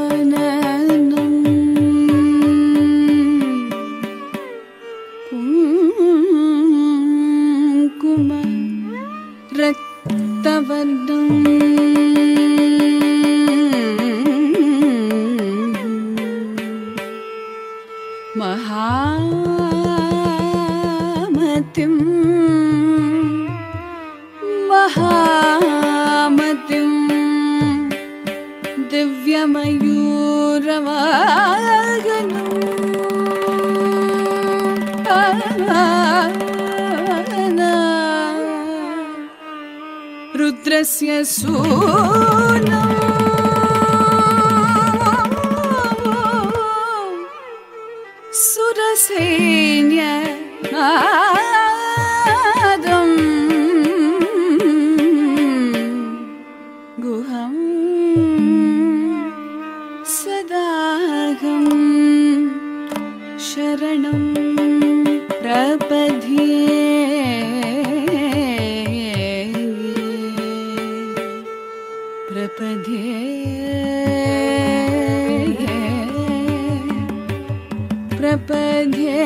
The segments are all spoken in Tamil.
ஷடானனம் குங்கும ரக்தவர்ணம் மகாமதிம் மகாமதிம் திவ்யமயூரவாகனம் ருத்ரஸ்ய சூனம் சுரசேன்ய நாதம் குஹம் சதாகம் சரணம் பிரபத்யே பிரபத்யே பிரபத்யே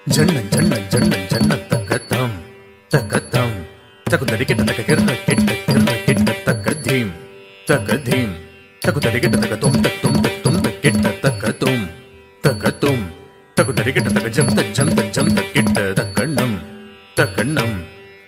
ஜன்னன் ஜன்னன் ஜன்னன் ஜன்னன் தக்கத்தாம் தக்கத்தாம் தகுதரி கிட்ட தக்க கிர்ர கிட்ட கிர்ர கிட்ட தக்கதீம் தக்கதீம் தகுதரி கிட்ட தக்க தும் தக்கும் தக்கும் கிட்ட தக்கதும் தக்கதும் தகுதரி கிட்ட தக்க ஜம் ஜம் கிட்ட தக்கண்ணம் தக்கண்ணம்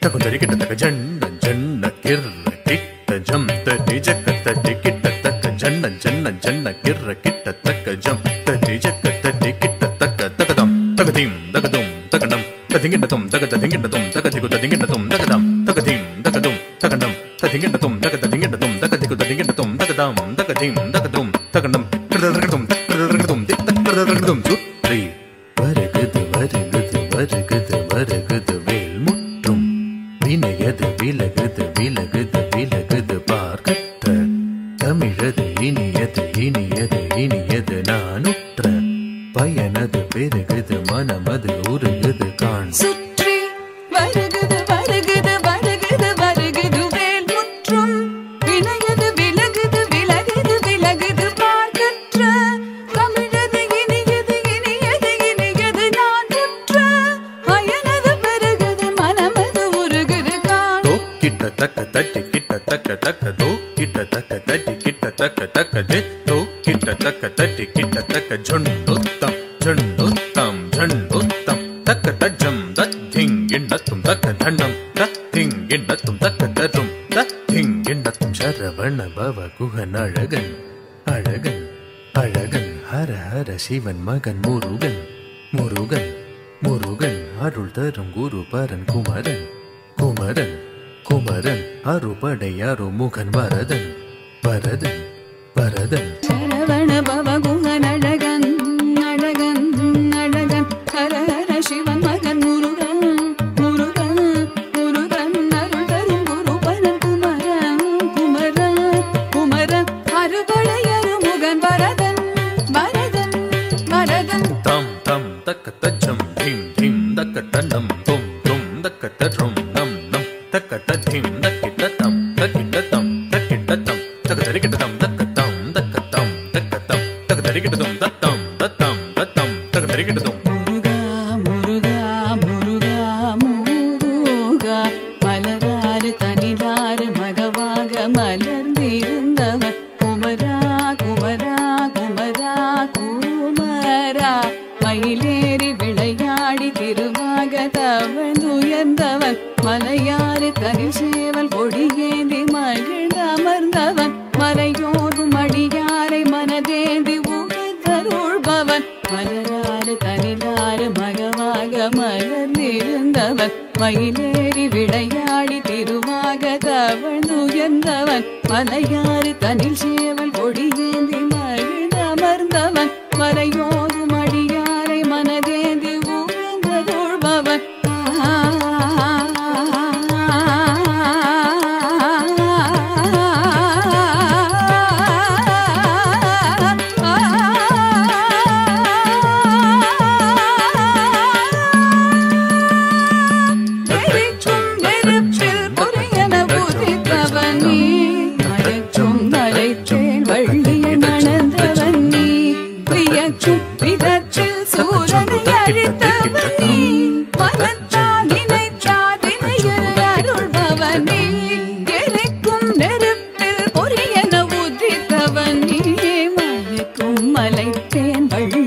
தகுதரி கிட்ட தக்க ஜன்னன் ஜன்ன கிர்ர கிட்ட ஜம் தடி ஜக்க தடி கிட்ட தக்க ஜன்னன் ஜன்னன் ஜன்ன கிர்ர கிட்ட தக்க ஜம் தடி ஜக்க தடி கிட்ட தக்க தக்கதம் தகதீம் தகதும் தகனம் ததிங்கிண்டதும் தகததிங்கிண்டதும் தகதிகு ததிங்கிண்டதும் தகதம் தகதீம் தகதும் தகனம் ததிங்கிண்டதும் தகததிங்கிண்டதும் தகதிகு ததிங்கிண்டதும் தகதாம் தகதீம் தகதும் தகனம் தகதம் தகதம் தகதம் சுற்றி வருகுது வருகுது வருகுது வருகுது வேல் முற்றும் வினயது விலகுது விலகுது விலகுது பார்க்கற்ற தமிழது இனியது இனியது இனியது நானுற்ற பயனது பெருகுது மனமது உருகுது காண் சுற்றி வருகுது வருகுது வருகுது வருகுது வேல் முற்றும் வினயது விலகுது விலகுது விலகுது பார்க்கற்ற தமிழது இனியது இனியது இனியது நான் உற்ற பயனது பெருகுது மனமது உருகுது காண் கிட்ட தக்க தட்டி கிட்ட தக்க தக்க தோ கிட்ட தக்க தட்டி கிட்ட தக்க தக்க தோ கிட்ட தக்க தட்டி கிட்ட தக்க ஜொண்டொத்தம் ஜொண்டொத்தம் ஜொண்டொத்தம் தக்க தஜம் தத்திங் எண்ணத்தும் தக்க தண்டம் தத்திங் எண்ணத்தும் தக்க தரும் தத்திங் எண்ணத்தும் சரவண பவ குகன் அழகன் அழகன் அழகன் ஹர ஹர சிவன் மகன் முருகன் முருகன் முருகன் அருள் தரும் குரு பரன் குமரன் குமரன் குமரன் அருபடை அருமுகன் வரதன் வரதன் வரதன் சரவண பவ குகன் அழகன் அழகன் அழகன் ஹர ஹர சிவன் மகன் முருகன் முருகன் முருகன் அருள் தரும் குரு பரன் குமரன் குமரன் குமரன் அருபடை அருமுகன் வரதன் வரதன் வரதன் தம் தம் தக்க தஜம் தீம் தீம் தக்க தண்டம் தும் தும் தக்க தரும் நம் நம் தக்க தீம் தக்கிட்ட தம் தக்கிட்ட தம் தக்கிட்ட தம் தக்க தரிக்கிட்ட தம் தக்க தம் தக்க தம் தக்க தம் தக்க தரிக்கிட்ட தம் தத்தம் தத்தம் தத்தம் தக்க தரிக்கிட்ட தம் முருகா முருகா முருகா முருகா மலராறு தனிலாறு மகவாக மலர்ந்திருந்தவன் குமரா குமரா குமரா குமரா மயிலேறி விளையாடி திருவாக தவழ்ந்துயர்ந்தவன் மலையாறு கரிசேவல் கொடியேந்தி மகிழ்ந்து அமர்ந்தவன் மலையோடும் அடியாரை மனதேந்தி உகந்தருள்பவன் மலராறு தனிலாறு மகவாக மலர்ந்திருந்தவன் மயிலேறி விளையாடி திருவாக தவழ்ந்துயர்ந்தவன் மலையாறு தனில் சேவல் கொடியேந்தி மகிழ்ந்து அமர்ந்தவன் மலையோடும் அடியாரை மனதேந்தி உகந்தருள்பவன் அழிக்கும் விதத்தில் சூரனை அழித்தவனே மனத்தால் நினைத்தாதினையில் அருள்பவனே எரிக்கும் நெருப்பில் பொரியன உதித்தவனே மலைக்கும் மலைத்தேன் வள்ளி